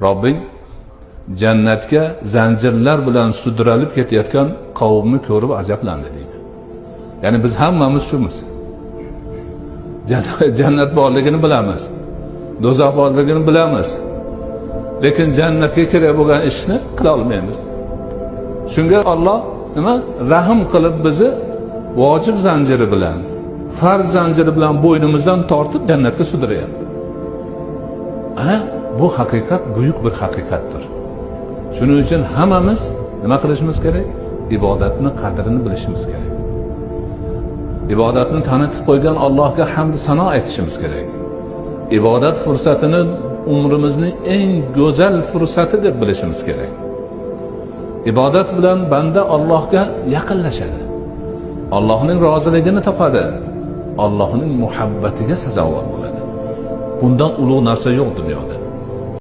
Robbing jannatga zanjirlar bilan sudralib ketayotgan qavmni ko'rib ajablandi deydi. Ya'ni biz hammamiz shumiz. Jannat borligini bilamiz. Do'zax borligini bilamiz. Lekin jannatga kerak bo'lgan ishni qila olmaymiz. Shunga Alloh nima? Rahim qilib bizni vojib zanjiri bilan, farz zanjiri bilan bo'ynimizdan tortib jannatga sudrayapti. Ana bu haqiqat buyuk bir haqiqatdir. Shuning uchun hammamiz nima qilishimiz kerak? Ibodatni qadrini bilishimiz kerak. Ibodatni tanitib qo'ygan Allohga hamd sano aytishimiz kerak. Ibodat fursatini umrimizning eng go'zal fursati deb bilishimiz kerak. Ibodat bilan banda Allohga yaqinlashadi. Allohning roziligini topadi. Allohning muhabbatiga sazovor bo'ladi. Bundan ulug' narsa yo'q dunyoda.